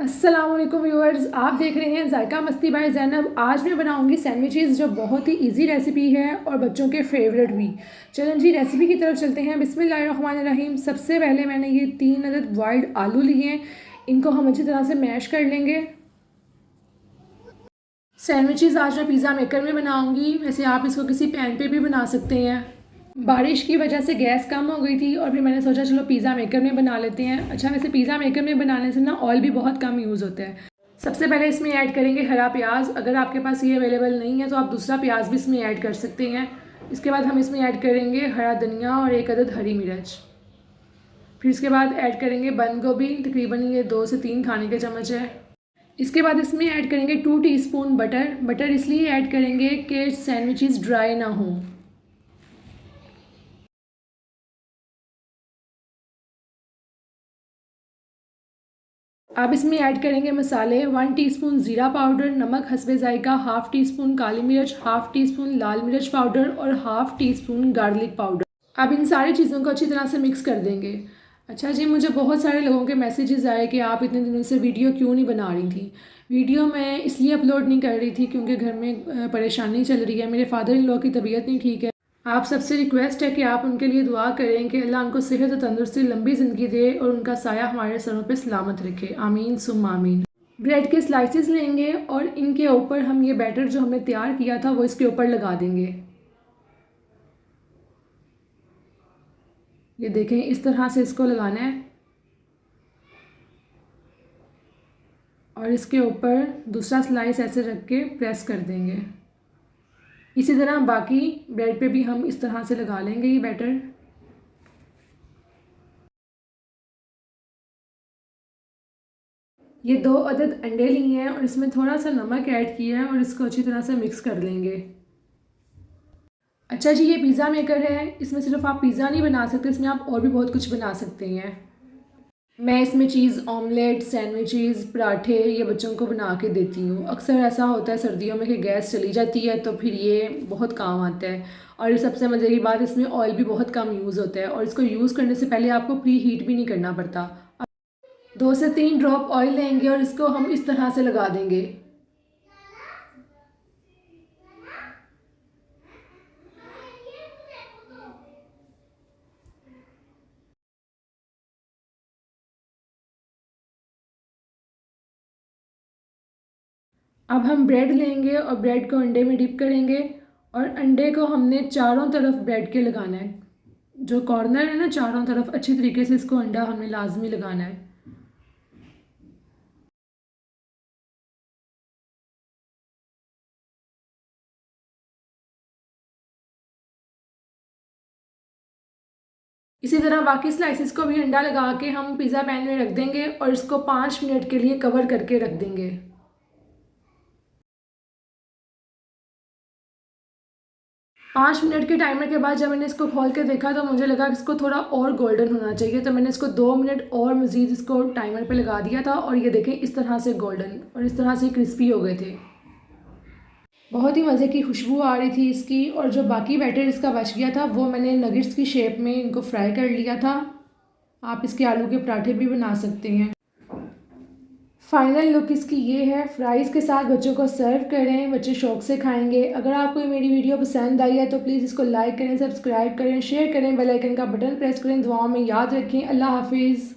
अस्सलाम वालेकुम व्यूअर्स, आप देख रहे हैं जायका मस्ती बाय ज़ैनब। आज मैं बनाऊंगी सैंडविचेस जो बहुत ही इजी रेसिपी है और बच्चों के फेवरेट भी। चलें जी रेसिपी की तरफ चलते हैं। बिस्मिल्लाहिर्रहमानिर्रहीम। सबसे पहले मैंने ये 3 अदद बॉइल्ड आलू लिए हैं, इनको हम अच्छी तरह से मैश कर लेंगे। सैंडविचेस आज मैं पिज़्ज़ा मेकर में बनाऊंगी, वैसे आप इसको किसी पैन पे भी बना सकते हैं। बारिश की वजह से गैस कम हो गई थी और फिर मैंने सोचा चलो पिज़्ज़ा मेकर में बना लेते हैं। अच्छा, वैसे पिज़्ज़ा मेकर में बनाने से ना ऑयल भी बहुत कम यूज़ होता है। सबसे पहले इसमें ऐड करेंगे हरा प्याज। अगर आपके पास ये अवेलेबल नहीं है तो आप दूसरा प्याज भी इसमें ऐड कर सकते हैं। इसके बाद हम इसमें ऐड करेंगे हरा धनिया और 1 अदद हरी मिर्च। फिर इसके बाद ऐड करेंगे बंद गोभी, तकरीबन ये 2 से 3 खाने के चम्मच है। इसके बाद इसमें ऐड करेंगे 2 टीस्पून बटर। बटर इसलिए ऐड करेंगे कि सैंडविचेस ड्राई ना हों। अब इसमें ऐड करेंगे मसाले। 1 टीस्पून ज़ीरा पाउडर, नमक हस्बे जायका, हाफ़ टी स्पून काली मिर्च, हाफ़ टी स्पून लाल मिर्च पाउडर और half tea spoon garlic powder. अब इन सारी चीज़ों को अच्छी तरह से मिक्स कर देंगे। अच्छा जी, मुझे बहुत सारे लोगों के मैसेजेस आए कि आप इतने दिनों से वीडियो क्यों नहीं बना रही थी। वीडियो मैं इसलिए अपलोड नहीं कर रही थी क्योंकि घर में परेशानी चल रही है। मेरे फादर इन लॉ की तबीयत नहीं ठीक है। आप सबसे रिक्वेस्ट है कि आप उनके लिए दुआ करें कि अल्लाह उनको सेहत और तंदुरुस्ती लंबी ज़िंदगी दे और उनका साया हमारे सरों पे सलामत रखे। आमीन सुम्मा आमीन। ब्रेड के स्लाइसेस लेंगे और इनके ऊपर हम ये बैटर जो हमने तैयार किया था वो इसके ऊपर लगा देंगे। ये देखें, इस तरह से इसको लगाना है और इसके ऊपर दूसरा स्लाइस ऐसे रख के प्रेस कर देंगे। इसी तरह बाकी ब्रेड पे भी हम इस तरह से लगा लेंगे ये बैटर। ये 2 अदद अंडे लिए हैं और इसमें थोड़ा सा नमक ऐड किया है और इसको अच्छी तरह से मिक्स कर लेंगे। अच्छा जी, ये पिज़्ज़ा मेकर है, इसमें सिर्फ आप पिज़्ज़ा नहीं बना सकते, इसमें आप और भी बहुत कुछ बना सकते हैं। मैं इसमें चीज़ ऑमलेट, सैंडविचेस, पराठे ये बच्चों को बना के देती हूँ। अक्सर ऐसा होता है सर्दियों में कि गैस चली जाती है तो फिर ये बहुत काम आता है। और सबसे मज़े की बात, इसमें ऑयल भी बहुत कम यूज़ होता है और इसको यूज़ करने से पहले आपको प्री हीट भी नहीं करना पड़ता। 2 से 3 ड्रॉप ऑयल लेंगे और इसको हम इस तरह से लगा देंगे। अब हम ब्रेड लेंगे और ब्रेड को अंडे में डिप करेंगे और अंडे को हमने चारों तरफ ब्रेड के लगाना है। जो कॉर्नर है ना, चारों तरफ अच्छी तरीके से इसको अंडा हमें लाजमी लगाना है। इसी तरह बाकी स्लाइसेस को भी अंडा लगा के हम पिज़्ज़ा पैन में रख देंगे और इसको 5 मिनट के लिए कवर करके रख देंगे। 5 मिनट के टाइमर के बाद जब मैंने इसको खोल के देखा तो मुझे लगा कि इसको थोड़ा और गोल्डन होना चाहिए, तो मैंने इसको 2 मिनट और मज़ीद इसको टाइमर पे लगा दिया था और ये देखें इस तरह से गोल्डन और इस तरह से क्रिस्पी हो गए थे। बहुत ही मज़े की खुशबू आ रही थी इसकी। और जो बाकी बैटर इसका बच गया था वो मैंने नगेट्स की शेप में इनको फ्राई कर लिया था। आप इसके आलू के पराठे भी बना सकते हैं। फाइनल लुक इसकी ये है। फ्राइज़ के साथ बच्चों को सर्व करें, बच्चे शौक़ से खाएंगे। अगर आपको मेरी वीडियो पसंद आई है तो प्लीज़ इसको लाइक करें, सब्सक्राइब करें, शेयर करें, बेल आइकन का बटन प्रेस करें। दुआओं में याद रखें। अल्लाह हाफिज़।